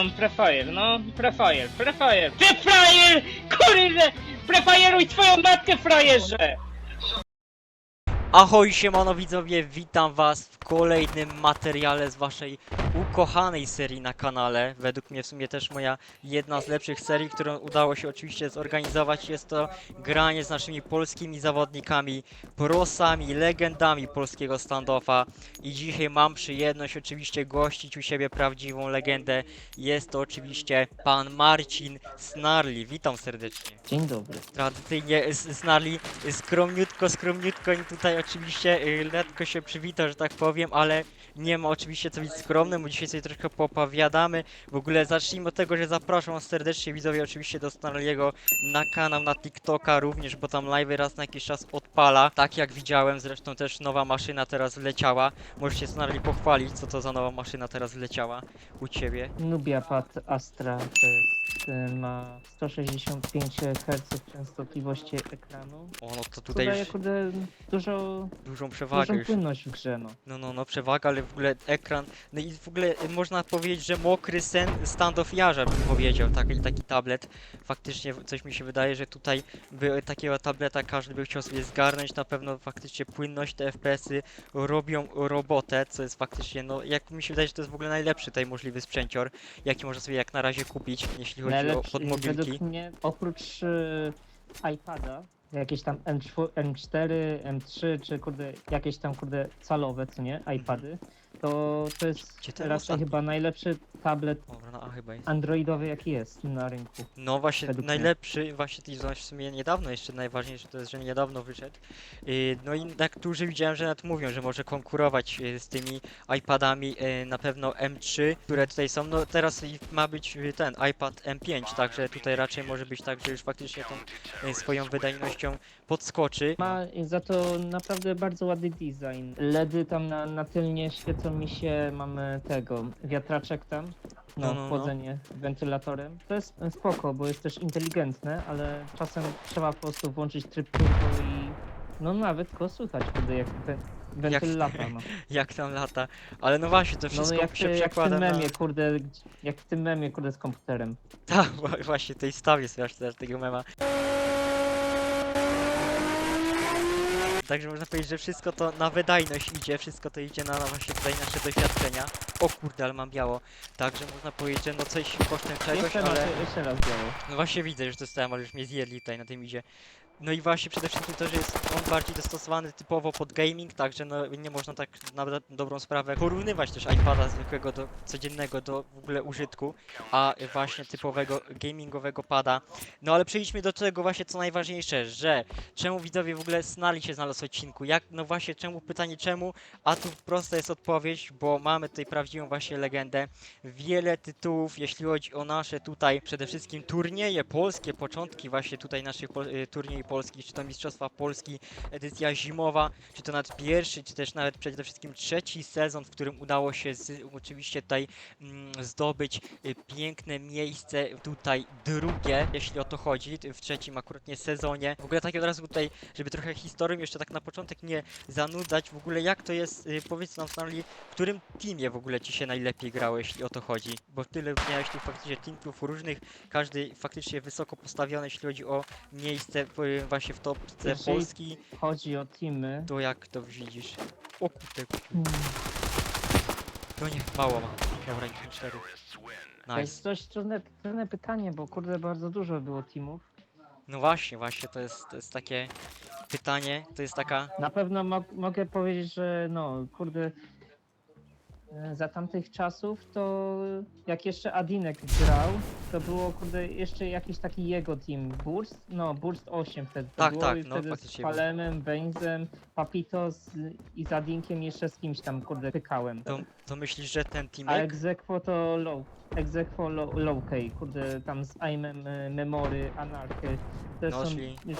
Prefire, no, Prefire, Prefire, Prefire! Kurde! Prefire'uj twoją matkę, frajerze! Ahoj, siemano widzowie, witam was w kolejnym materiale z waszej ukochanej serii na kanale. Według mnie w sumie też moja jedna z lepszych serii, którą udało się oczywiście zorganizować. Jest to granie z naszymi polskimi zawodnikami, prosami, legendami polskiego standoffa. I dzisiaj mam przyjemność oczywiście gościć u siebie prawdziwą legendę. Jest to oczywiście pan Marcin Snarli. Witam serdecznie. Dzień dobry. Tradycyjnie Snarli skromniutko i tutaj oczywiście letko się przywita, że tak powiem, ale nie ma oczywiście co być skromnym, bo dzisiaj sobie troszkę popowiadamy. W ogóle zacznijmy od tego, że zapraszam was serdecznie widzowie oczywiście do Snarliego na kanał, na TikToka również, bo tam live raz na jakiś czas odpala. Tak jak widziałem, zresztą też nowa maszyna teraz wleciała. Możecie Snarli pochwalić, co to za nowa maszyna teraz wleciała u ciebie. Nubia Pad Astra to jest, ma 165 Hz częstotliwości ekranu. O, no to Co tutaj daje już kurde dużą przewagę dużą już. płynność w grze, no. No, przewaga, ale w ogóle ekran, no i w ogóle można powiedzieć, że mokry sen standoffiarza bym powiedział, taki tablet. Faktycznie coś mi się wydaje, że tutaj by takiego tableta każdy by chciał sobie zgarnąć, na pewno faktycznie płynność, te FPS-y robią robotę, co jest faktycznie, no jak mi się wydaje, że to jest w ogóle najlepszy tutaj możliwy sprzęcior, jaki można sobie jak na razie kupić, jeśli chodzi o Najlepszy podmobilki. według mnie, oprócz iPada, jakieś tam M4, M3 czy kurde jakieś tam kurde calowe, co nie, iPady, to jest Gdzie ten raczej ostatni? chyba najlepszy tablet Dobra, no a chyba jest. androidowy jaki jest na rynku. No właśnie, według mnie. najlepszy, właśnie w sumie niedawno, jeszcze najważniejsze to jest, że niedawno wyszedł. No i niektórzy widziałem, że nawet mówią, że może konkurować z tymi iPadami, na pewno M3, które tutaj są. No teraz ma być ten iPad M5, także tutaj raczej może być tak, że już faktycznie tą swoją wydajnością podskoczy. Ma za to naprawdę bardzo ładny design. LEDy tam na tylnie świecą mi się, mamy tego, wiatraczek tam, No. chłodzenie wentylatorem. To jest spoko, bo jest też inteligentne, ale czasem trzeba po prostu włączyć tryb turbo i no nawet go słychać wtedy jak ten wentyl lata, no. Jak tam lata. Ale no właśnie, to No wszystko jak, się jak w przekłada tym na... memie, kurde, jak w tym memie, kurde, z komputerem. Tak, właśnie, tej stawie słychać też tego mema. Także można powiedzieć, że wszystko to na wydajność idzie, wszystko to idzie na właśnie tutaj nasze doświadczenia. O kurde, ale mam biało. Także można powiedzieć, że no coś kosztem czegoś, Jeszcze raz biało. no właśnie widzę, że dostałem, ale już mnie zjedli tutaj na tym idzie. No i właśnie przede wszystkim to, że jest on bardziej dostosowany typowo pod gaming, także no nie można tak na dobrą sprawę porównywać też iPada zwykłego do codziennego do w ogóle użytku, a właśnie typowego gamingowego pada. No ale przejdźmy do tego właśnie co najważniejsze, że czemu widzowie w ogóle Snarli się znalazł w odcinku, jak, no właśnie czemu, pytanie czemu, a tu prosta jest odpowiedź, bo mamy tutaj prawdziwą właśnie legendę, wiele tytułów, jeśli chodzi o nasze tutaj przede wszystkim turnieje polskie, początki właśnie tutaj naszych turniejów polskich, czy to Mistrzostwa Polski, edycja zimowa, czy to nawet pierwszy, czy też nawet przede wszystkim trzeci sezon, w którym udało się oczywiście tutaj zdobyć piękne miejsce, tutaj drugie, jeśli o to chodzi, w trzecim akurat nie sezonie. W ogóle tak od razu tutaj, żeby trochę historią jeszcze tak na początek nie zanudzać, w ogóle jak to jest, powiedz nam Stanley, w którym teamie w ogóle ci się najlepiej grało, jeśli o to chodzi? Bo tyle miałeś tu faktycznie teamów różnych, każdy faktycznie wysoko postawiony, jeśli chodzi o miejsce właśnie w topce Jeżeli Polski, chodzi o teamy, to jak to widzisz? O kurde, hmm, to nie, mało ma. Dobra, 4. to jest Nice. dość trudne pytanie, bo kurde bardzo dużo było teamów. No właśnie, to jest takie pytanie, to jest taka... Na pewno mogę powiedzieć, że no kurde za tamtych czasów to jak jeszcze Adinek grał, to było kurde jeszcze jakiś taki jego team Burst 8 wtedy to Tak, było tak, i no, wtedy z faktycznie Palemem, Benzem, Papitos i z Adinkiem jeszcze z kimś tam kurde pykałem. To myślisz, że ten A teamek? Exequo to Low K, kurde tam z Aimem, Memory, Anarchy, to No, są czyli- już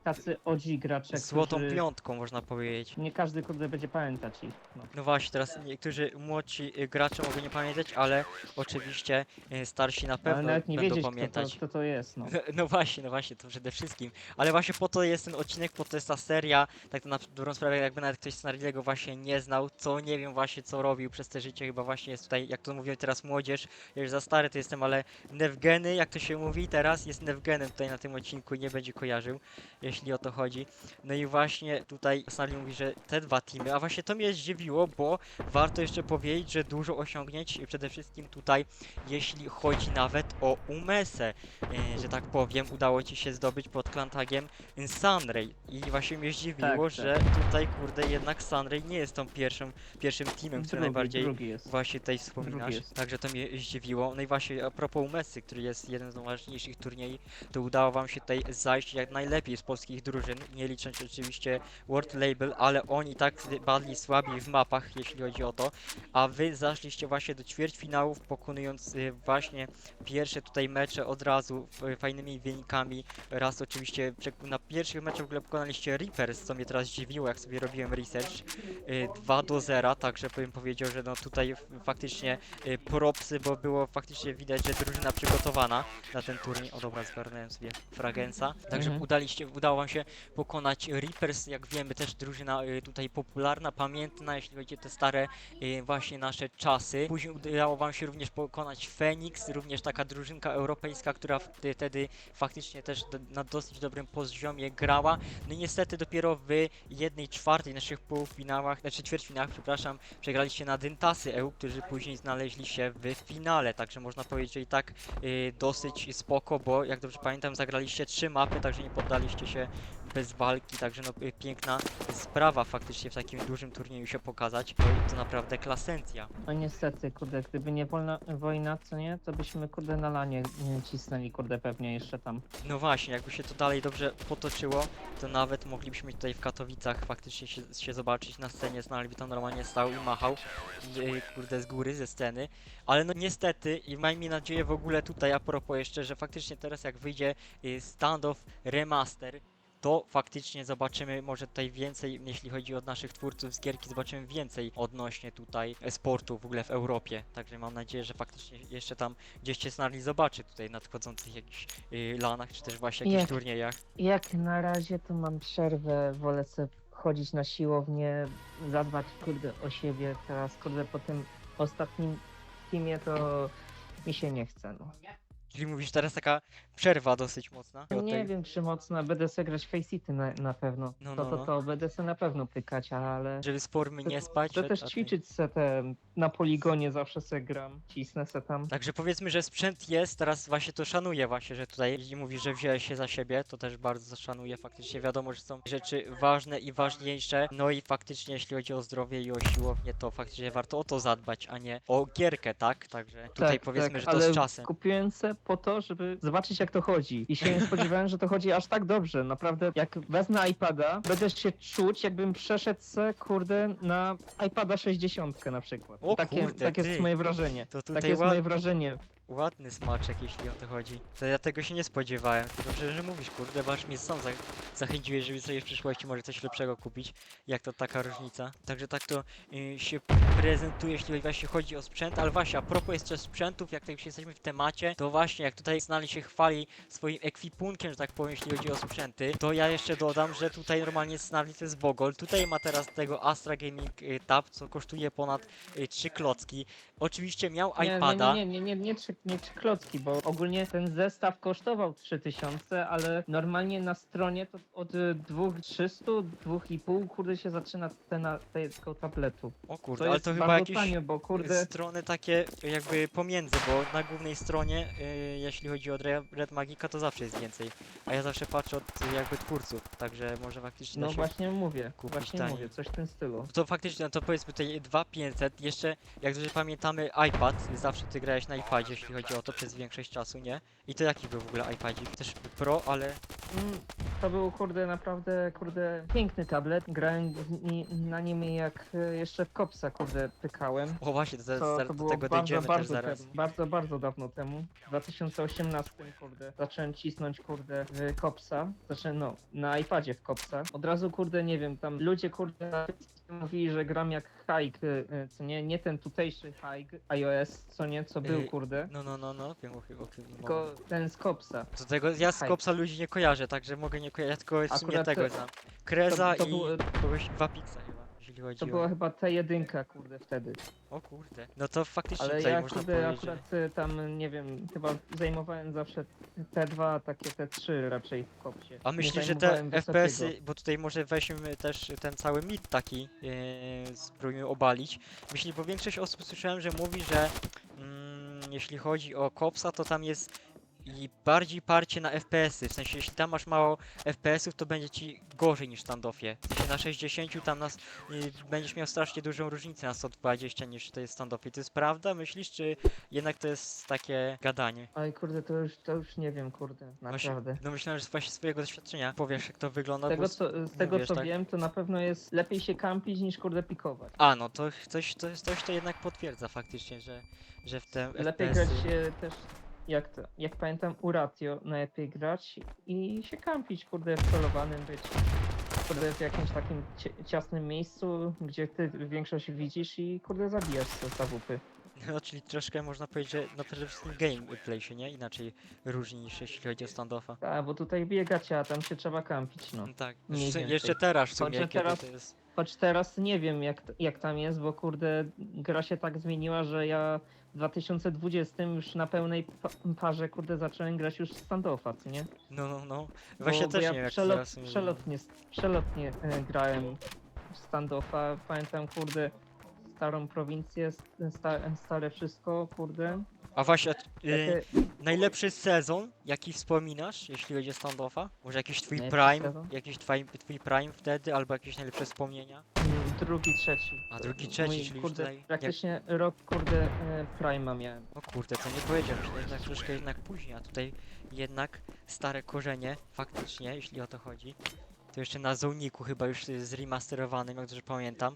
tacy OG gracze, Złotą którzy... piątką można powiedzieć. Nie każdy kurde będzie pamiętać ich. No. No właśnie, teraz niektórzy młodsi gracze mogą nie pamiętać, ale oczywiście starsi na Ale pewno nawet nie będą wiedzieć, pamiętać. kto to jest, no. No właśnie, to przede wszystkim. Ale właśnie po to jest ten odcinek, po to jest ta seria. Tak to na dobrą sprawę, jakby nawet ktoś Snarliego właśnie nie znał, co nie wiem właśnie co robił przez te życie, chyba właśnie jest tutaj, jak to mówią teraz młodzież, ja już za stary to jestem, ale Nevgeny, jak to się mówi teraz, jest Nevgenem tutaj na tym odcinku i nie będzie kojarzył, jeśli o to chodzi. No i właśnie tutaj Snarli mówi, że te dwa teamy, a właśnie to mnie zdziwiło, bo warto jeszcze powiedzieć, że dużo osiągnięć przede wszystkim tutaj, jeśli chodzi nawet o Umesę, że tak powiem, udało ci się zdobyć pod klantagiem Sunray i właśnie mnie zdziwiło, Tak, że tutaj kurde jednak Sunray nie jest tą pierwszym teamem, który najbardziej drugi jest. właśnie tutaj wspominasz, jest. także to mnie zdziwiło. No i właśnie a propos Umesy, który jest jeden z najważniejszych turniejów, to udało wam się tutaj zajść jak najlepiej z polskich drużyn, nie licząc oczywiście World Label, ale oni tak badli słabi w mapach, jeśli chodzi o to, a wy zaszliście właśnie do ćwierćfinałów, pokonując właśnie pierwsze tutaj mecze od razu fajnymi wynikami. Raz oczywiście na pierwszych meczach w ogóle pokonaliście Reapers, co mnie teraz dziwiło, jak sobie robiłem research. 2-0, także bym powiedział, że no tutaj faktycznie propsy, bo było faktycznie widać, że drużyna przygotowana na ten turniej. O dobra, zgarnąłem sobie Fragensa. Także udało wam się pokonać Reapers, jak wiemy też drużyna tutaj popularna, pamiętna, jeśli chodzi o te stare właśnie nasze czasy. Później udało wam się również pokonać Phoenix, również taka drużynka europejska, która wtedy faktycznie też na dosyć dobrym poziomie grała. No i niestety dopiero w 1/4 naszych półfinałach, znaczy ćwierćfinałach, przepraszam, przegraliście na Dyntasy EU, którzy później znaleźli się w finale, także można powiedzieć, że i tak dosyć spoko, bo jak dobrze pamiętam zagraliście 3 mapy, także nie poddaliście się bez walki, także no piękna sprawa faktycznie w takim dużym turnieju się pokazać, no i to naprawdę klasencja. No niestety, kurde, gdyby nie wojna, co nie, to byśmy kurde na lanie cisnęli, kurde, pewnie jeszcze tam. No właśnie, jakby się to dalej dobrze potoczyło, to nawet moglibyśmy tutaj w Katowicach faktycznie się zobaczyć na scenie, Snarli by tam normalnie stał i machał, kurde, z góry, ze sceny, ale no niestety i miejmy nadzieję w ogóle tutaj a propos jeszcze, że faktycznie teraz jak wyjdzie Standoff Remaster, to faktycznie zobaczymy może tutaj więcej, jeśli chodzi o naszych twórców z gierki, zobaczymy więcej odnośnie tutaj e-sportu w ogóle w Europie. Także mam nadzieję, że faktycznie jeszcze tam gdzieś się Snarli zobaczy tutaj nadchodzących jakichś lanach, czy też właśnie jakichś turniejach. Jak na razie to mam przerwę, wolę sobie chodzić na siłownię, zadbać kurde o siebie, teraz kurde po tym ostatnim teamie to mi się nie chce, no. Czyli mówisz teraz taka przerwa dosyć mocna? Nie wiem czy mocno, będę sobie grać Face City na pewno. To będę sobie na pewno pykać, ale... Żeby z formy nie spać. To też ćwiczyć se na poligonie zawsze se gram, cisnę se tam. Także powiedzmy, że sprzęt jest, teraz właśnie to szanuję właśnie, że tutaj jeśli mówisz, że wziąłeś się za siebie, to też bardzo szanuję, faktycznie wiadomo, że są rzeczy ważne i ważniejsze, no i faktycznie jeśli chodzi o zdrowie i o siłownię, to faktycznie warto o to zadbać, a nie o gierkę, tak? Także tutaj powiedzmy, że to z czasem. Kupiłem se po to, żeby zobaczyć jak to chodzi i się nie spodziewałem, że to chodzi aż tak dobrze, naprawdę jak wezmę iPada, będę się czuć jakbym przeszedł se, kurde, na iPada 60 na przykład. O takie kurde, jest moje wrażenie. To tutaj Takie jest moje wrażenie. Ładny smaczek, jeśli o to chodzi. To ja tego się nie spodziewałem. To dobrze, że mówisz, kurde, bo aż mnie sam zachęciłeś, żeby sobie w przyszłości może coś lepszego kupić. Jak to taka różnica. Także tak to się prezentuje, jeśli właśnie chodzi o sprzęt. Ale właśnie, a propos jeszcze sprzętów, jak tak już jesteśmy w temacie, to właśnie, jak tutaj Snarli się chwali swoim ekwipunkiem, że tak powiem, jeśli chodzi o sprzęty, to ja jeszcze dodam, że tutaj normalnie Snarli to jest Bogol. Tutaj ma teraz tego Astra Gaming Tab, co kosztuje ponad 3 klocki. Oczywiście miał iPada. Nie 3 klocki, bo ogólnie ten zestaw kosztował 3000, ale normalnie na stronie to od 2300, 2,5 kurde się zaczyna tego tabletu. O kurde, To ale jest to chyba bardzo jakieś tanio, bo kurde... strony takie jakby pomiędzy, bo na głównej stronie, jeśli chodzi o Red Magica, to zawsze jest więcej. A ja zawsze patrzę od jakby twórców, także może faktycznie No da się właśnie mówię, kupić taniej. coś w tym stylu. To faktycznie, no to powiedzmy tutaj 2500, jeszcze jak dobrze pamiętamy iPad, zawsze ty grałeś na iPadzie, jeśli jeśli chodzi o to, przez większość czasu, nie? I to jaki był w ogóle iPadzik? Też Pro, ale... To był, kurde, naprawdę, kurde, piękny tablet. Grałem na nim jak jeszcze w Kopsa, kurde, pykałem. O właśnie, To do było tego bardzo, dojdziemy też bardzo, zaraz. bardzo dawno temu. W 2018, kurde, zacząłem cisnąć, kurde, w Kopsa. Zacząłem, no, na iPadzie w Kopsa. Od razu, kurde, nie wiem, tam ludzie, kurde, mówili, że gram jak Hike, co nie ten tutejszy Hike, iOS, co nie, co był, kurde. No, wiem o kim Tylko ten z Kopsa. do tego ja z Hike. Kopsa ludzi nie kojarzę, także mogę nie kojarzyć, tylko w sumie Akurat tego to- znam. Kreza to i było- kogoś Wapixa chyba, jeśli chodzi To o... była chyba T1, kurde, wtedy. O kurde. No to faktycznie Ale tutaj ja, można kurde, powiedzieć, że... akurat tam, nie wiem, chyba zajmowałem zawsze T2, takie T3 raczej w Kopsie. A Nie myślisz, że te zajmowałem wysokiego. FPS-y, bo tutaj może weźmiemy też ten cały mit taki, spróbujmy obalić. Myślę, bo większość osób słyszałem, że mówi, że jeśli chodzi o Kopsa, to tam jest i bardziej parcie na FPS-y, w sensie jeśli tam masz mało FPS-ów, to będzie ci gorzej niż w standoffie. W sensie na 60 tam będziesz miał strasznie dużą różnicę na 120 niż to jest w standoffie. To jest prawda, myślisz, czy jednak to jest takie gadanie? Oj, kurde, to już nie wiem, kurde, Właśnie, naprawdę. no myślałem, że właśnie swojego doświadczenia powiesz, jak to wygląda, Z tego, bo... z tego wiesz, co tak? wiem, to na pewno jest lepiej się kampić niż, kurde, pikować. A, no to coś to jednak potwierdza faktycznie, że w tym Lepiej FPS-y... grać się też, jak pamiętam, u Ratio najlepiej grać i się kampić, kurde, w celowanym być. Kurde, w jakimś takim ciasnym miejscu, gdzie ty większość widzisz i, kurde, zabijasz z AWP. No, czyli troszkę można powiedzieć, że no przede wszystkim gameplay się, nie? Inaczej różni niż jeśli chodzi o standoffa. Tak, bo tutaj biegacie, a tam się trzeba kampić, no. No tak, Mniej jeszcze, więcej. jeszcze teraz w sumie, Choć, że kiedy teraz- to jest... Choć teraz nie wiem jak tam jest, bo kurde gra się tak zmieniła, że ja w 2020 już na pełnej parze kurde zacząłem grać już w standoffa, co nie? No. Właśnie Bo też ja nie wiem jak to teraz... przelotnie grałem w standoffa, pamiętam kurde starą prowincję, stare wszystko, kurde. A właśnie, Takie- najlepszy sezon, jaki wspominasz, jeśli chodzi o standoffa? Może jakiś twój Najlepszy prime, sezon? jakiś twój prime wtedy, albo jakieś najlepsze wspomnienia? Drugi, trzeci. A drugi, trzeci, czyli już kurde, tutaj... praktycznie rok kurde Prime'a miałem. O kurde, to nie powiedziałem, że jednak troszkę jednak później, a tutaj jednak stare korzenie, faktycznie, jeśli o to chodzi. To jeszcze na Zoniku chyba już zremasterowanym, jak dobrze pamiętam,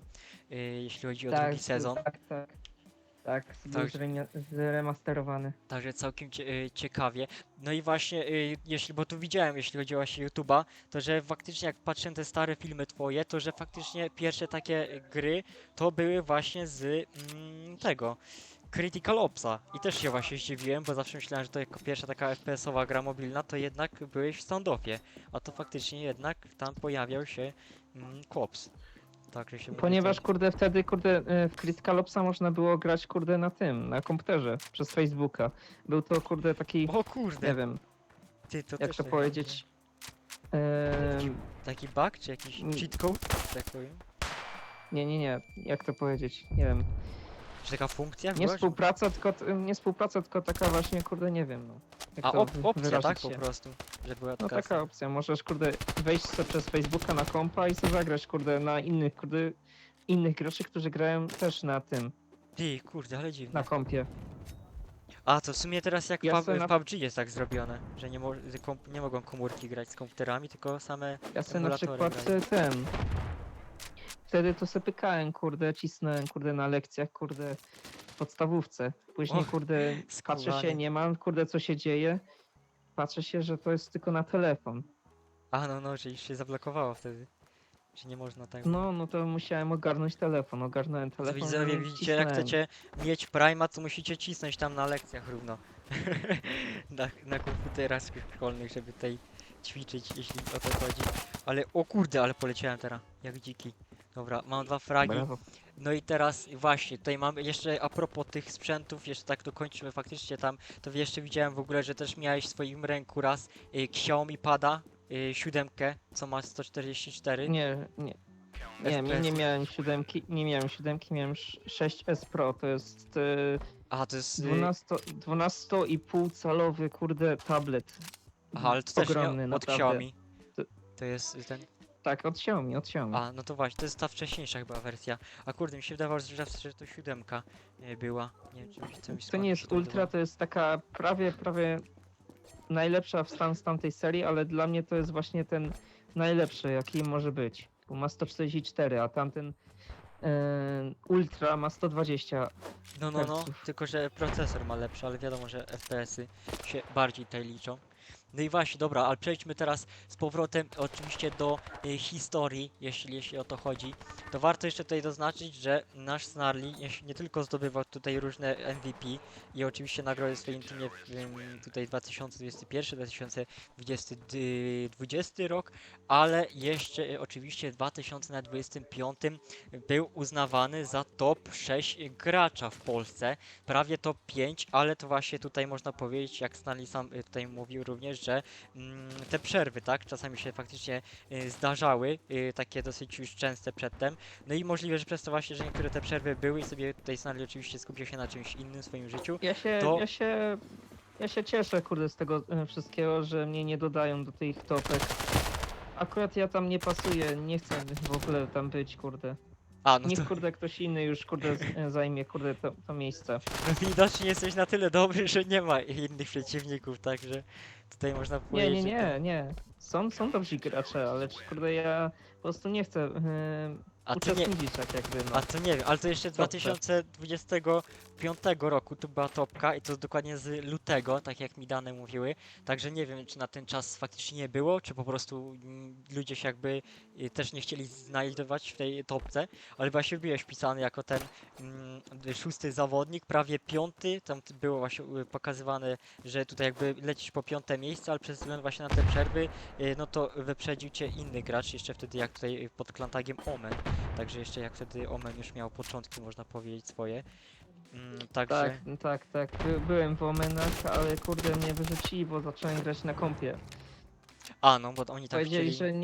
jeśli chodzi o drugi sezon. Tak, był zremasterowany. Także całkiem ciekawie. No i właśnie, bo tu widziałem, jeśli chodzi o właśnie YouTube'a, to że faktycznie jak patrzę na te stare filmy twoje, to że faktycznie pierwsze takie gry to były właśnie z tego. Critical Opsa. I też się właśnie zdziwiłem, bo zawsze myślałem, że to jako pierwsza taka FPS-owa gra mobilna, to jednak byłeś w standoffie. A to faktycznie jednak tam pojawiał się Cops. Także się Ponieważ kurde wtedy kurde w Critical Opsa można było grać kurde na komputerze przez Facebooka. Był to kurde taki, O kurde, nie wiem, ty to jak też to tak powiedzieć. Taki bug, czy jakiś cheat code, tak powiem? Nie, jak to powiedzieć, nie wiem. Czy taka funkcja Nie była, że- współpraca, tylko taka właśnie kurde nie wiem, no. Jak A to opcja, wyrazić tak? się. Po prostu, że była No taka... taka opcja, możesz kurde wejść sobie przez Facebooka na kompa i sobie zagrać kurde na innych graczy, którzy grają też na tym, Ty, kurde, ale dziwne. na kompie. A, to w sumie teraz jak Ja w se na- PUBG jest tak zrobione, że nie mogą komórki grać z komputerami, tylko same... Ja sobie na Emulatory przykład grają. ten. Wtedy to se pykałem, kurde, cisnąłem, kurde, na lekcjach, kurde, w podstawówce. Później, O, kurde, patrzę się, skubany. nie mam, kurde, co się dzieje. Patrzę się, że to jest tylko na telefon. A, no, że już się zablokowało wtedy. Że nie można tak... No to musiałem ogarnąć telefon, ogarnąłem To telefon widzowie, i widzicie, jak cisnąłem. chcecie mieć Prima, to musicie cisnąć tam na lekcjach równo. na komputerach szkolnych, żeby tutaj ćwiczyć, jeśli o to chodzi. Ale, o kurde, ale poleciałem teraz, jak dziki. Dobra, mam 2 fragi. Brawo. No i teraz właśnie, tutaj mamy jeszcze a propos tych sprzętów, jeszcze tak dokończymy faktycznie tam, to jeszcze widziałem w ogóle, że też miałeś w swoim ręku raz Xiaomi Pada 7, co ma 144. Nie, FPS. miałem siódemki, miałem 6S Pro, to jest Aha, to jest... 12,5 calowy, kurde, tablet. Aha, ale to też ogromny, nie od naprawdę. Xiaomi. To- To jest ten... Tak, od Xiaomi. A, no to właśnie, to jest ta wcześniejsza chyba wersja. A kurde, mi się wydawało, że to 7 była. Nie wiem, czy mi To nie jest Ultra, to jest taka prawie najlepsza z tamtej serii, ale dla mnie to jest właśnie ten najlepszy, jaki może być. Bo ma 144, a tamten Ultra ma 120. No, herców. tylko że procesor ma lepszy, ale wiadomo, że FPS-y się bardziej tutaj liczą. No i właśnie, dobra, ale przejdźmy teraz z powrotem oczywiście do historii, jeśli o to chodzi. To warto jeszcze tutaj zaznaczyć, że nasz Snarly nie tylko zdobywał tutaj różne MVP i oczywiście nagrody w swoim teamie tutaj 2021, 2020 rok, ale jeszcze oczywiście w 2025 był uznawany za top 6 gracza w Polsce, prawie top 5, ale to właśnie tutaj można powiedzieć, jak Stanley sam tutaj mówił również, że te przerwy, tak, czasami się faktycznie zdarzały, takie dosyć już częste przedtem, no i możliwe, że przez to właśnie, że niektóre te przerwy były i sobie tutaj Stanley oczywiście skupił się na czymś innym w swoim życiu, to- Ja się cieszę, kurde, z tego wszystkiego, że mnie nie dodają do tych topek. Akurat ja tam nie pasuję, nie chcę w ogóle tam być, kurde. a no to Niech, kurde, ktoś inny już, kurde, zajmie, kurde, to miejsce. no widocznie jesteś na tyle dobry, że nie ma innych przeciwników, także tutaj można powiedzieć, że Nie. Są dobrzy gracze, ale kurde, ja po prostu nie chcę A to nie, uczestniczyć tak jakby, no. a to nie wiem, ale to jeszcze z Topce. 2025 roku tu była topka i to dokładnie z lutego, tak jak mi dane mówiły. Także nie wiem, czy na ten czas faktycznie nie było, czy po prostu ludzie się jakby też nie chcieli znajdować w tej topce, ale właśnie byłeś wpisany jako ten 6. zawodnik, prawie 5. Tam było właśnie pokazywane, że tutaj jakby lecisz po 5. miejsce, ale przez wzgląd właśnie na te przerwy, no to wyprzedził cię inny gracz, jeszcze wtedy jak tutaj pod klantagiem Omen. Także jeszcze jak wtedy Omen już miał początki, można powiedzieć, swoje. Także, Tak. Byłem w Omenach, ale kurde, mnie wyrzucili, bo zacząłem grać na kompie. a no, bo oni tam Powiedzieli, chcieli... że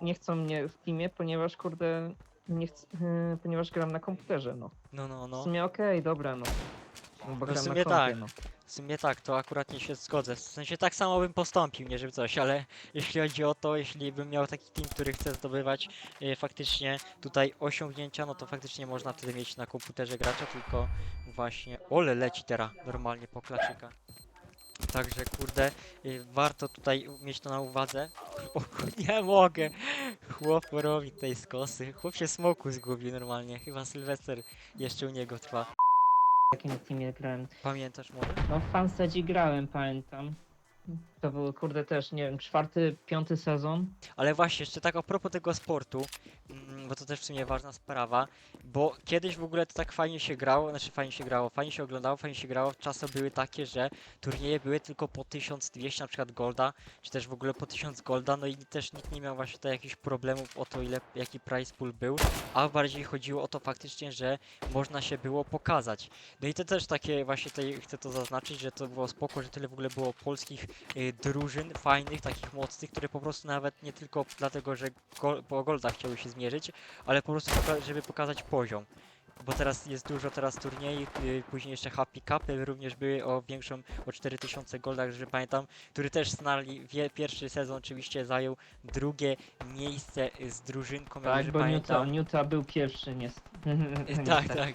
nie chcą mnie w teamie, ponieważ kurde, ponieważ gram na komputerze, no. W No. sumie okej, dobra, no. Bo w gram sumie na kompie, tak. no. W sumie tak, to akurat nie się zgodzę. W sensie tak samo bym postąpił, nie żeby coś, ale jeśli chodzi o to, jeśli bym miał taki team, który chce zdobywać faktycznie tutaj osiągnięcia, no to faktycznie można wtedy mieć na komputerze gracza, tylko właśnie... Ole leci teraz normalnie po klasyka. Także kurde, warto tutaj mieć to na uwadze. O, nie mogę! Chłop robi tej skosy. Chłop się smoku zgubił normalnie. Chyba Sylwester jeszcze u niego trwa. W jakim teamie grałem? Pamiętasz może? No w Fansedzi grałem, pamiętam. To był kurde też, nie wiem, 4., 5. sezon. Ale właśnie, jeszcze tak a propos tego sportu, bo to też w sumie ważna sprawa, bo kiedyś w ogóle to tak fajnie się grało, znaczy fajnie się grało, fajnie się oglądało, fajnie się grało, czasy były takie, że turnieje były tylko po 1200 na przykład golda, czy też w ogóle po 1000 golda, no i też nikt nie miał właśnie tutaj jakichś problemów o to, jaki prize pool był, a bardziej chodziło o to faktycznie, że można się było pokazać. No i to też takie właśnie tutaj chcę to zaznaczyć, że to było spoko, że tyle w ogóle było polskich drużyn fajnych, takich mocnych, które po prostu nawet nie tylko dlatego, że po goldach chciały się zmierzyć, ale po prostu żeby pokazać poziom. Bo teraz jest dużo turniejów, później jeszcze Happy Cupy również były o 4000 goldach, że pamiętam, który też Snarly pierwszy sezon oczywiście zajął drugie miejsce z drużynką, jak Tak, dobrze bo pamiętam. Newta był pierwszy, niestety. Tak.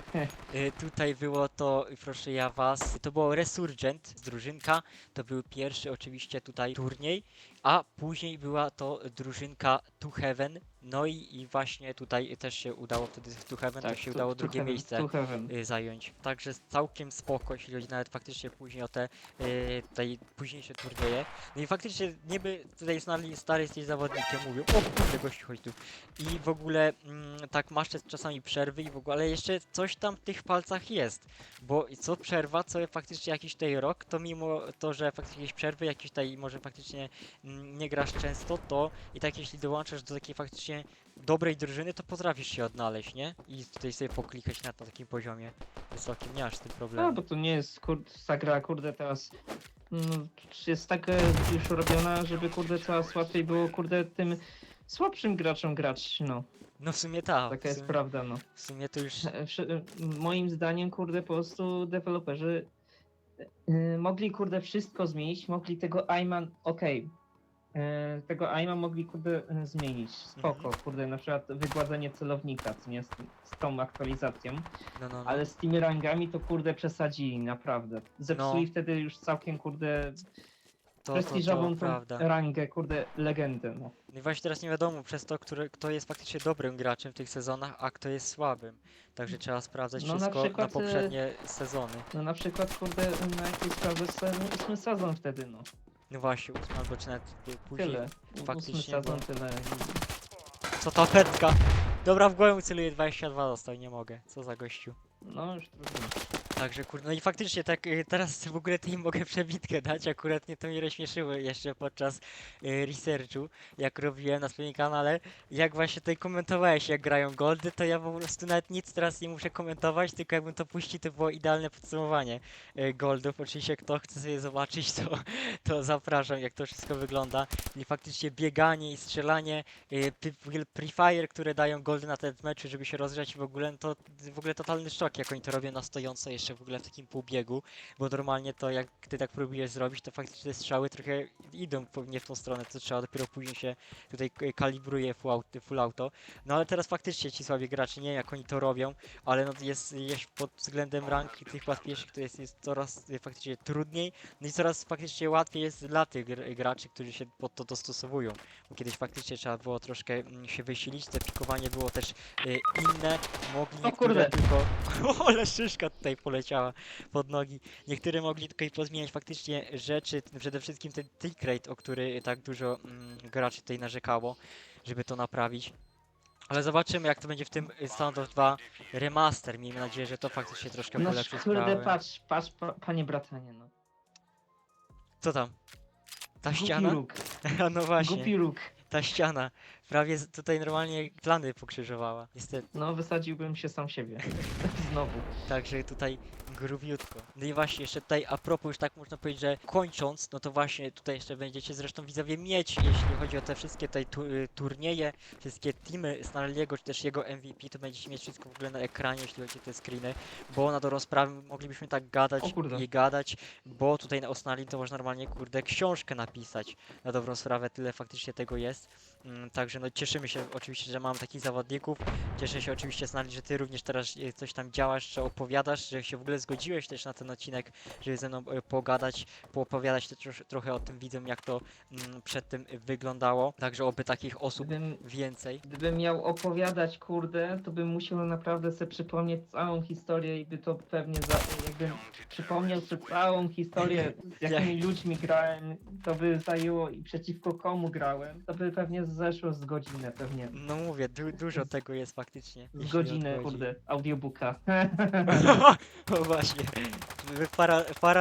Tutaj było to, proszę ja was, to było Resurgent z drużynka, to był pierwszy oczywiście tutaj turniej, a później była to drużynka To Heaven, no i właśnie tutaj też się udało wtedy z To Heaven, Tak, to się udało drugie miejsce To Heaven. zająć. Także całkiem spoko, jeśli chodzi nawet faktycznie później o te tutaj późniejsze turnieje. No i faktycznie niby tutaj znali stary jesteś zawodnikiem, mówią, o kurde gościu chodź tu. I w ogóle tak masz czasami przerwy i w ogóle, ale jeszcze coś tam w tych palcach jest. Bo co przerwa, co faktycznie jakiś tutaj rok, to mimo to, że faktycznie jakieś przerwy, jakieś tutaj może faktycznie nie grasz często, to i tak jeśli dołączasz do takiej faktycznie dobrej drużyny, to potrafisz się odnaleźć, nie? I tutaj sobie poklikać na takim poziomie wysokim, nie masz z tym No, problemu. bo to nie jest ta gra, kurde, teraz jest tak już robiona, żeby kurde coraz łatwiej było, kurde, tym słabszym graczom grać, no. No w sumie tak, Taka jest prawda, no. w sumie to już... Moim zdaniem, kurde, po prostu deweloperzy mogli, kurde, wszystko zmienić, mogli tego Ayman, okej, tego aima mogli, kurde, zmienić. Spoko, kurde, na przykład wygładzenie celownika, co nie, z tą aktualizacją. No. Ale z tymi rangami to, kurde, przesadzili, naprawdę. Zepsuli No. wtedy już całkiem, kurde, To prestiżową tą prawda. rangę, kurde, legendę, no. No i właśnie teraz nie wiadomo przez to, kto jest faktycznie dobrym graczem w tych sezonach, a kto jest słabym. Także trzeba sprawdzać No na wszystko na przykład, poprzednie sezony. No na przykład, kurde, na jakiej sprawie 8 sezon wtedy, no. No właśnie, 8 albo czy nawet później. Tyle. faktycznie 8 sezon, było. tyle. Co ta petka? Dobra, w głowę celuję 22 dostał, nie mogę. Co za gościu. No już trudno. Także kurde, no i faktycznie tak teraz w ogóle tej mogę przebitkę dać, akurat mnie to mnie rozśmieszyło jeszcze podczas researchu, jak robiłem na swoim kanale, jak właśnie tutaj komentowałeś jak grają goldy, to ja po prostu nawet nic teraz nie muszę komentować, tylko jakbym to puścił, to było idealne podsumowanie goldów. Oczywiście kto chce sobie zobaczyć, to zapraszam jak to wszystko wygląda. I faktycznie bieganie i strzelanie, pre-fire, które dają goldy na ten mecz, żeby się rozgrzać i w ogóle, no to w ogóle totalny szok jak oni to robią na stojąco jeszcze w ogóle w takim półbiegu, bo normalnie to jak ty tak próbujesz zrobić, to faktycznie te strzały trochę idą nie w tą stronę, co trzeba, dopiero później się tutaj kalibruje full auto. No ale teraz faktycznie ci słabi gracze, nie wiem jak oni to robią, ale no jest pod względem rank tych łatwiejszych to jest coraz faktycznie trudniej, no i coraz faktycznie łatwiej jest dla tych graczy, którzy się pod to dostosowują, bo kiedyś faktycznie trzeba było troszkę się wysilić, te pikowanie było też inne, mogli O niektóre kurde. tylko... O, ale szyszka tutaj poleciała pod nogi. Niektóre mogli tutaj pozmieniać faktycznie rzeczy, przede wszystkim ten tick rate, o który tak dużo graczy tutaj narzekało, żeby to naprawić. Ale zobaczymy jak to będzie w tym Standoff 2 remaster. Miejmy nadzieję, że to faktycznie troszkę No polepszy kurde, sprawy. patrz, panie bratanie, no. Co tam? Ta Głupi ściana? róg, No właśnie, głupi róg. ta ściana. Prawie tutaj normalnie plany pokrzyżowała. Niestety. No wysadziłbym się sam siebie. Znowu. Także tutaj grubiutko. No i właśnie jeszcze tutaj a propos już tak można powiedzieć, że kończąc, no to właśnie tutaj jeszcze będziecie zresztą widzowie mieć, jeśli chodzi o te wszystkie tutaj turnieje, wszystkie teamy Snarliego, czy też jego MVP, to będziecie mieć wszystko w ogóle na ekranie, jeśli chodzi o te screeny, bo na dobrą sprawę moglibyśmy tak gadać O kurde. i gadać, bo tutaj na Snarli to można normalnie kurde książkę napisać, na dobrą sprawę tyle faktycznie tego jest. Także no cieszymy się oczywiście, że mam takich zawodników. Cieszę się oczywiście Snarli, że ty również teraz coś tam działasz, że opowiadasz, że się w ogóle zgodziłeś też na ten odcinek, żeby ze mną pogadać, poopowiadać też trochę o tym widzom, jak to przed tym wyglądało. Także oby takich osób więcej. Gdybym miał opowiadać, kurde, to bym musiał naprawdę sobie przypomnieć całą historię i by to pewnie, jakbym przypomniał sobie całą historię, z jakimi ludźmi grałem, to by zajęło i przeciwko komu grałem, to by pewnie zeszło z godzinę pewnie. No mówię, dużo tego jest faktycznie. Z jeśli godzinę, odchodzi. kurde, audiobooka. O właśnie.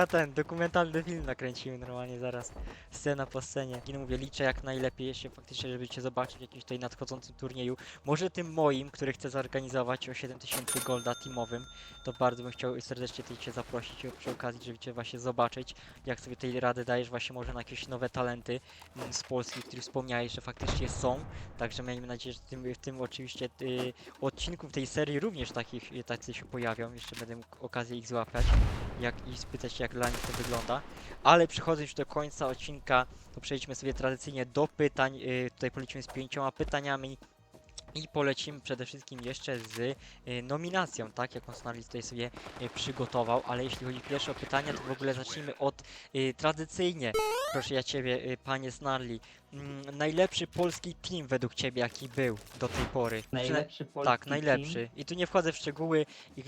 Ten dokumentalny film nakręcimy normalnie zaraz. Scena po scenie. I no mówię, liczę jak najlepiej jeszcze faktycznie, żeby cię zobaczyć w jakimś tutaj nadchodzącym turnieju. Może tym moim, który chcę zorganizować o 7000 golda teamowym. To bardzo bym chciał serdecznie tutaj cię zaprosić przy okazji, żeby cię właśnie zobaczyć. Jak sobie tej rady dajesz właśnie może na jakieś nowe talenty z Polski, o których wspomniałeś, że faktycznie są. Także miejmy nadzieję, że w tym oczywiście odcinku w tej serii również tacy się pojawią. Jeszcze będę mógł okazję ich złapać i spytać jak dla nich to wygląda. Ale przechodząc już do końca odcinka, to przejdźmy sobie tradycyjnie do pytań. Tutaj polecimy z 5 pytaniami. I polecimy przede wszystkim jeszcze z nominacją, tak, jaką Snarli tutaj sobie przygotował, ale jeśli chodzi pierwsze o pytania, to w ogóle zacznijmy od tradycyjnie, proszę ja Ciebie, panie Snarli, najlepszy polski team według Ciebie jaki był do tej pory? Najlepszy polski Tak, najlepszy. I tu nie wchodzę w szczegóły,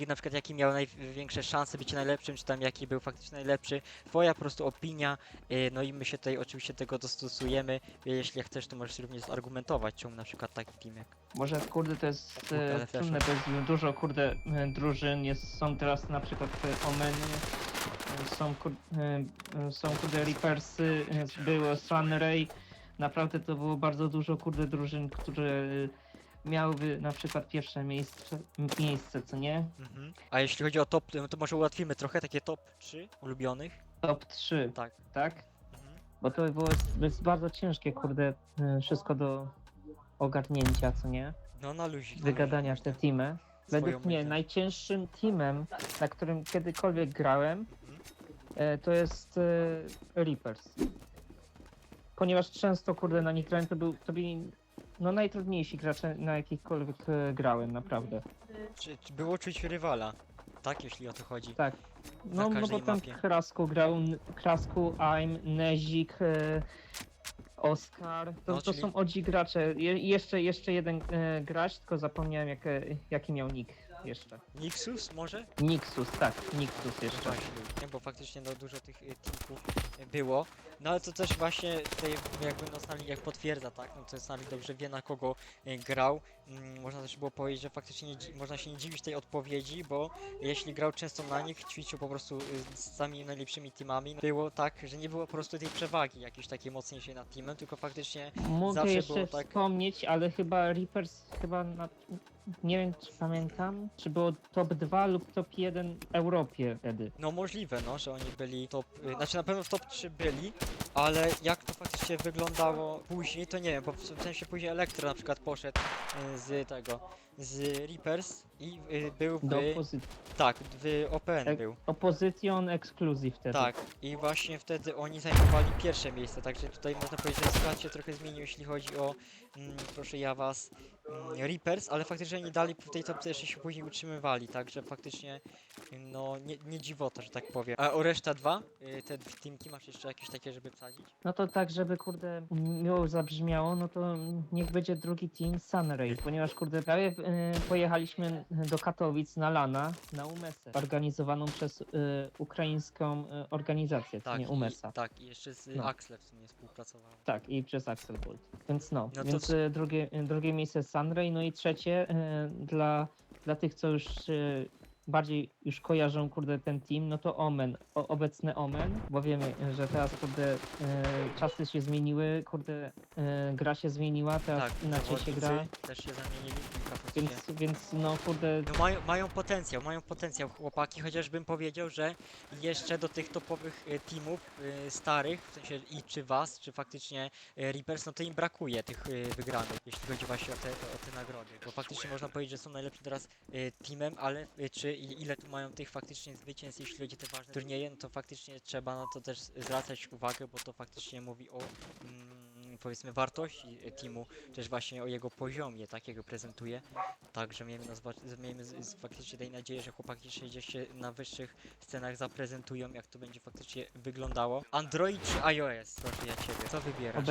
na przykład jaki miał największe szanse być najlepszym, czy tam jaki był faktycznie najlepszy. Twoja po prostu opinia, no i my się tutaj oczywiście tego dostosujemy. Jeśli chcesz, to możesz również argumentować, czemu na przykład taki team jak... Może kurde to jest Ale trudne, bo jest dużo kurde drużyn, są teraz na przykład Omeny, są kurde Reapersy, było Sunray, naprawdę to było bardzo dużo kurde drużyn, które miałyby na przykład pierwsze miejsce, co nie? A jeśli chodzi o top, no to może ułatwimy trochę, takie top 3 ulubionych? Top 3, Tak. tak? Mhm. Bo to jest bardzo ciężkie kurde wszystko do ogarnięcia, co nie? No na luzik. Wygadania w te teamy. Według mnie myśl. najcięższym teamem, na którym kiedykolwiek grałem, to jest Reapers. ponieważ często, kurde, na nich grałem, to byli no najtrudniejsi gracze, na jakichkolwiek grałem, naprawdę. Czy było czuć rywala? Tak, jeśli o to chodzi. Tak. No bo każdej tam mapie. Krasku grał, Krasku, Aim, Nezik, Oskar, No, to czyli- są OG gracze. Jeszcze jeden gracz, tylko zapomniałem jaki miał nick jeszcze. Nixus może? Nixus, tak, Nixus jeszcze. Właśnie, nie, bo faktycznie no, dużo tych teamków było. No ale to też właśnie tutaj jakby Nostalgia jak potwierdza, tak? No to Nostalgia dobrze wie na kogo grał. Można też było powiedzieć, że faktycznie można się nie dziwić tej odpowiedzi, bo jeśli grał często na nich, ćwiczył po prostu z samymi najlepszymi teamami, było tak, że nie było po prostu tej przewagi jakiejś takiej mocniejszej nad teamem, tylko faktycznie Mogę zawsze jeszcze było tak- wspomnieć, ale chyba Reapers nie wiem czy pamiętam, czy było top 2 lub top 1 w Europie wtedy. no możliwe, no, że oni byli top, znaczy na pewno w top 3 byli, ale jak to faktycznie wyglądało później, to nie wiem, bo w sensie później Elektro na przykład poszedł z Reapers i był Do tak, w OPN był. Opposition Exclusive wtedy. Tak, i właśnie wtedy oni zajmowali pierwsze miejsce, także tutaj można powiedzieć, że skład się trochę zmienił, jeśli chodzi o, proszę ja was, Reapers, ale faktycznie oni dalej w tej topce jeszcze się później utrzymywali, także faktycznie, no nie dziwota, że tak powiem. A o reszta dwa, te teamki masz jeszcze jakieś takie, żeby wsadzić? No to tak, żeby kurde miło zabrzmiało, no to niech będzie drugi team Sunray, ponieważ kurde prawie pojechaliśmy do Katowic na LANa, na UMESę, organizowaną przez ukraińską organizację, to nie UMESA. Tak, i jeszcze z No. Axle w sumie współpracował. Tak, i przez Axel Bolt. Więc No to więc drugie miejsce Sunray, no i trzecie dla tych, co już bardziej już kojarzą, kurde, ten team, no to Omen, obecny Omen, bo wiemy, że teraz, kurde, czasy się zmieniły, kurde, gra się zmieniła, teraz Tak, inaczej się gra, zawodnicy też się zamienili, kilka faktycznie. więc no, kurde, No mają potencjał chłopaki, chociażbym powiedział, że jeszcze do tych topowych teamów starych, w sensie i czy was, czy faktycznie Reapers, no to im brakuje tych wygranych, jeśli chodzi właśnie o te nagrody. Bo faktycznie można powiedzieć, że są najlepszym teraz teamem, ale czy ile tu mają tych faktycznie zwycięstw, jeśli chodzi o te ważne turnieje, no to faktycznie trzeba na to też zwracać uwagę, bo to faktycznie mówi o powiedzmy wartości teamu, też właśnie o jego poziomie, takiego prezentuje. Także miejmy faktycznie tej nadzieję, że chłopaki gdzieś się na wyższych scenach zaprezentują, jak to będzie faktycznie wyglądało. Android czy iOS? Proszę ja ciebie, co wybierasz?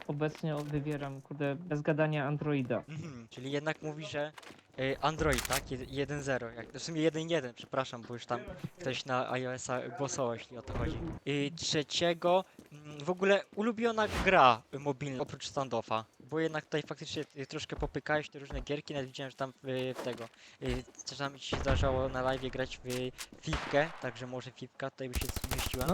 obecnie wybieram, kurde, bez gadania Androida. Czyli jednak mówi, że Android, tak? 1.0, w sumie 1.1, przepraszam, bo już tam ktoś na iOS-a głosował, jeśli o to chodzi. Trzeciego, w ogóle ulubiona gra mobilna oprócz standoffa, bo jednak tutaj faktycznie troszkę popykałeś te różne gierki, nawet widziałem, że tam czasami ci się zdarzało na live grać w Fifkę, także może Fifka tutaj by się zmieściła.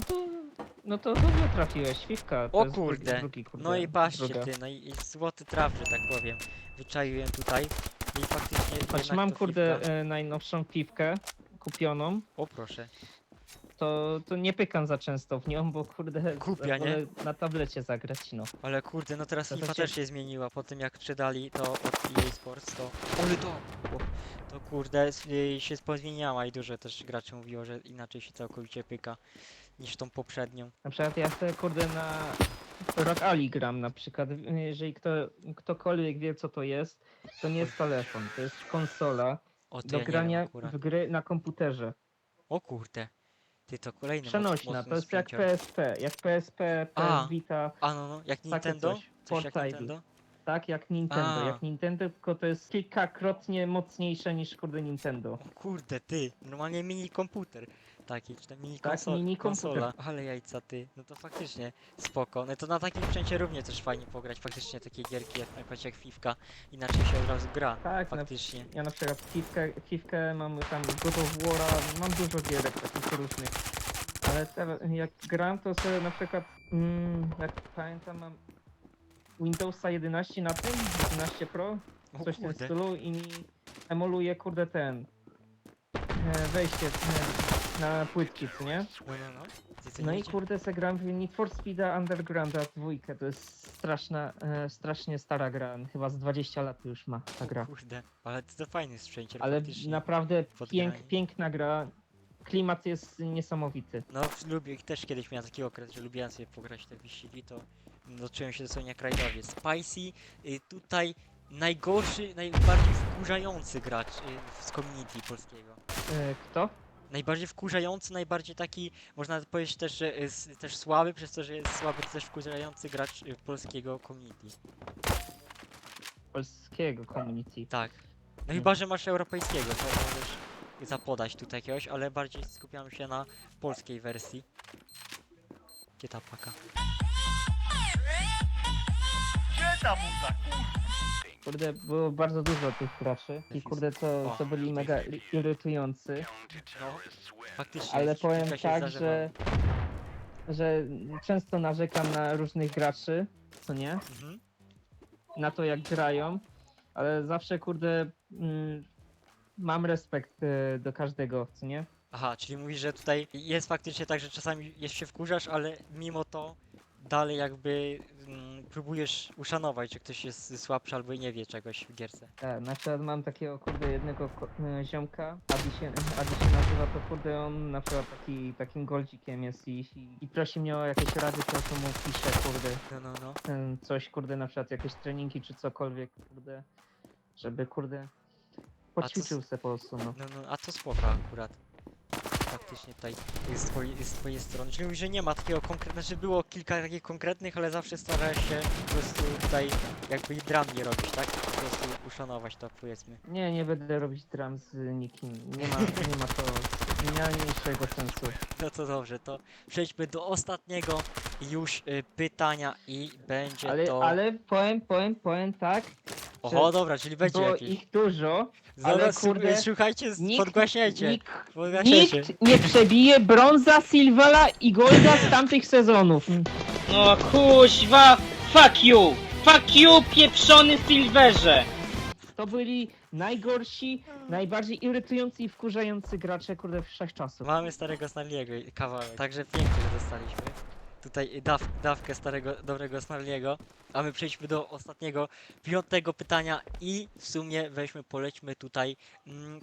No to dobrze trafiłeś, Fifka. To O jest kurde. kurde, No i patrzcie druga. ty, no i złoty traf, że tak powiem. Wyczaiłem tutaj i faktycznie Choć jednak mam, to kurde, Fifka. najnowszą piwkę kupioną, O proszę. to nie pykam za często w nią, bo kurde, Głupia, nie? wolę na tablecie zagrać, no. Ale kurde, no teraz To FIFA się- też się zmieniła, po tym jak sprzedali to od EA Sports, to... Ale to kurde, się pozmieniała i dużo też graczy mówiło, że inaczej się całkowicie pyka niż tą poprzednią. Na przykład ja sobie, kurde, na Rock Ali gram na przykład, jeżeli ktokolwiek wie co to jest, to nie jest telefon, to jest konsola O, to do ja nie wiem grania akurat. w gry na komputerze. O kurde, ty to kolejny Przenośna, mocny to jest jak sprzęcior. PSP, PS A. Vita, A no, jak takie Nintendo? coś. Coś jak Portable. Nintendo? tak jak Nintendo. A. Jak Nintendo, tylko to jest kilkakrotnie mocniejsze niż, kurde, Nintendo. O kurde, ty, normalnie mini komputer taki, czy tam mini, Tak, mini komputer. konsola. Ale jajca, ty, no to faktycznie spoko. No to na takim sprzęcie również też fajnie pograć, faktycznie takie gierki jak Fifka, inaczej się od razu gra, Tak, faktycznie. ja na przykład Fifkę mam tam God of War'a, mam dużo gierek takich różnych. Ale teraz jak gram, to sobie na przykład, jak pamiętam, mam Windowsa 11 na tym, 11 Pro, O coś w tym kurde. stylu i mi emuluje, kurde, wejście na płytki, co nie? No. Ty co No nie i idzie? kurde, se gram w Need for Speed'a Undergrounda 2, to jest strasznie stara gra, chyba z 20 lat już ma ta gra. Kurde, ale to fajny sprzęcier, Ale faktycznie. naprawdę Podgranie. piękna gra. klimat jest niesamowity. No, lubię, też kiedyś miałem taki okres, że lubiłem sobie pograć te wyścigi, to czułem się dosłownie jak rajdowie. Spicy, tutaj najgorszy, najbardziej wkurzający gracz z community polskiego. Kto? Najbardziej wkurzający, najbardziej taki, można powiedzieć też, że jest też słaby, przez to, że jest słaby, to też wkurzający gracz polskiego community. Polskiego community. Tak. No chyba, że masz europejskiego, to możesz zapodać tutaj jakiegoś, ale bardziej skupiam się na polskiej wersji. Gdzie ta paka? Kurde, było bardzo dużo tych graczy i kurde, co byli mega irytujący, No, faktycznie. ale powiem kilka się tak, zdarzywało. że często narzekam na różnych graczy, co nie? Mhm. Na to jak grają, ale zawsze kurde mam respekt do każdego, co nie? Aha, czyli mówisz, że tutaj jest faktycznie tak, że czasami jeszcze się wkurzasz, ale mimo to dalej jakby próbujesz uszanować, że ktoś jest słabszy albo nie wie czegoś w gierce. Na przykład mam takiego kurde jednego ziomka, Adi się nazywa, to kurde on na przykład takim goldzikiem jest i prosi mnie o jakieś rady, to co mu pisze kurde. No. Coś kurde na przykład jakieś treningi czy cokolwiek kurde, żeby kurde poćwiczył se po prostu no. No, a to spoko akurat. Faktycznie tutaj z twojej strony. Czyli mówisz, że nie ma takiego konkretnego, że było kilka takich konkretnych, ale zawsze starałeś się po prostu tutaj jakby dram nie robić, tak? Po prostu uszanować to, powiedzmy. Nie będę robić dram z nikim, nie ma to najmniejszego sensu. No to dobrze, to przejdźmy do ostatniego już pytania i będzie to... Ale powiem tak, Oho, dobra, czyli będzie było jakieś. ich dużo, ale Dobra, kurde, słuchajcie, podgłaśniajcie. Podgłaśniajcie. nikt nie przebije brąza, silvera i golda z tamtych sezonów. No kuźwa, fuck you! Fuck you, pieprzony Silverze! To byli najgorsi, najbardziej irytujący i wkurzający gracze kurde wszechczasów. Mamy starego Snarliego kawałek, także pięknie, że dostaliśmy. Tutaj dawkę starego, dobrego Snarliego. A my przejdźmy do ostatniego, 5. pytania i w sumie polećmy tutaj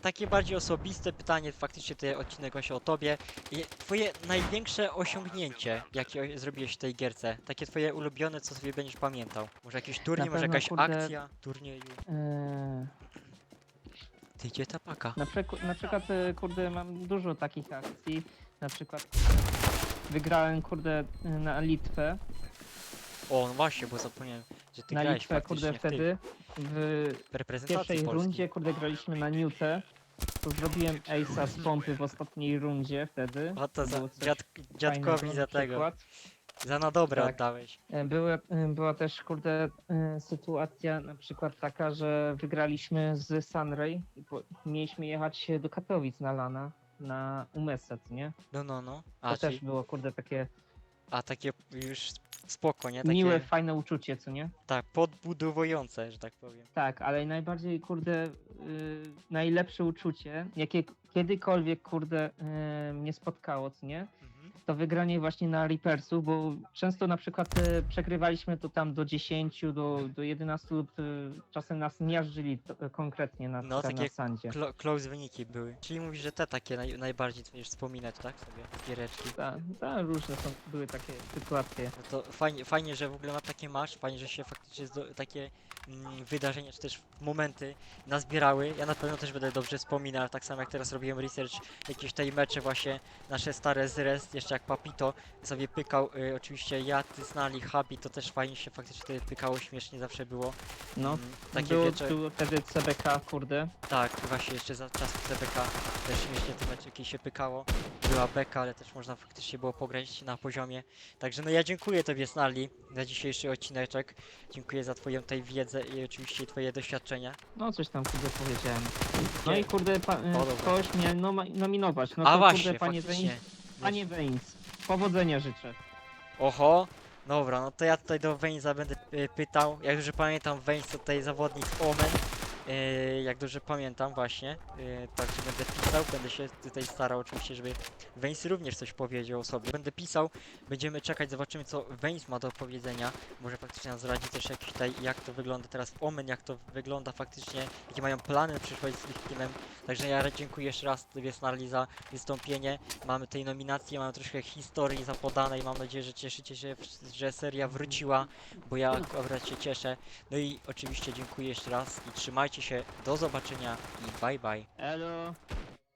takie bardziej osobiste pytanie, faktycznie ten odcinek właśnie o tobie. Twoje największe osiągnięcie, jakie zrobiłeś w tej gierce, takie twoje ulubione, co sobie będziesz pamiętał? Może jakiś turniej, Na może pewno, jakaś kurde, akcja turnieju? Eee, Ty, gdzie ta paka? na przykład kurde mam dużo takich akcji, na przykład wygrałem kurde na Litwę, O, no właśnie, bo zapomniałem, że ty grałeś Litwę faktycznie kurde wtedy w w reprezentacji pierwszej Polski. rundzie kurde graliśmy na Newtę, to zrobiłem ace'a z pompy w ostatniej rundzie wtedy. O to za Było coś dziadkowi fajnego za na tego, przykład. za na dobre Tak. oddałeś. Była też kurde sytuacja na przykład taka, że wygraliśmy z Sunray i mieliśmy jechać do Katowic na lana na Umeset, nie? No. To też było kurde takie Takie już spoko, nie? Takie, miłe, fajne uczucie, co nie? tak, podbudowujące, że tak powiem. Tak, ale najbardziej kurde najlepsze uczucie, jakie kiedykolwiek kurde mnie spotkało, co nie? To wygranie właśnie na Reapersów, bo często na przykład przegrywaliśmy to tam do 10, do 11 lub czasem nas miażdżyli konkretnie na, No, przykład takie na sandzie. Close wyniki były. Czyli mówisz, że te takie najbardziej będziesz wspominać, tak? Sobie giereczki. Tak, różne były takie sytuacje. No to fajnie, że w ogóle takie masz, fajnie, że się faktycznie takie wydarzenia, czy też momenty nazbierały. Ja na pewno też będę dobrze wspominał, tak samo jak teraz robiłem research, jakieś tej mecze właśnie, nasze stare z Rest, jeszcze jak Papito sobie pykał, oczywiście ja, ty Snali, Habi, to też fajnie się faktycznie wtedy pykało, śmiesznie zawsze było. No, Takie wiecze, było wtedy CBK, kurde. tak, właśnie jeszcze za czasów CBK też śmiesznie te meczyki się pykało. Była beka, ale też można faktycznie było pograć na poziomie. Także no ja dziękuję tobie Snali za dzisiejszy odcineczek. Dziękuję za twoją tutaj wiedzę i oczywiście twoje doświadczenia. No coś tam kurde powiedziałem. No Nie. i kurde, dobra. kogoś miałem nominować. No A to właśnie, kurde, panie faktycznie. Weins, panie Weins, powodzenia życzę. Oho, dobra, no to ja tutaj do Weinza będę pytał. Jak już pamiętam, Weins to tutaj zawodnik Omen. jak dobrze pamiętam właśnie, także będę pisał, będę się tutaj starał oczywiście, żeby Vaynes również coś powiedział o sobie. Będę pisał, będziemy czekać, zobaczymy co Vaynes ma do powiedzenia, może faktycznie nam zdradzi też jakiś tutaj, jak to wygląda teraz Omen, jak to wygląda faktycznie, jakie mają plany na przyszłość z ich teamem, także ja dziękuję jeszcze raz Tobie Snarli za wystąpienie, mamy tej nominacji, mamy troszkę historii zapodanej, mam nadzieję, że cieszycie się, że seria wróciła, bo ja akurat się cieszę. No i oczywiście dziękuję jeszcze raz i trzymajcie się, do zobaczenia i bye bye. Elo.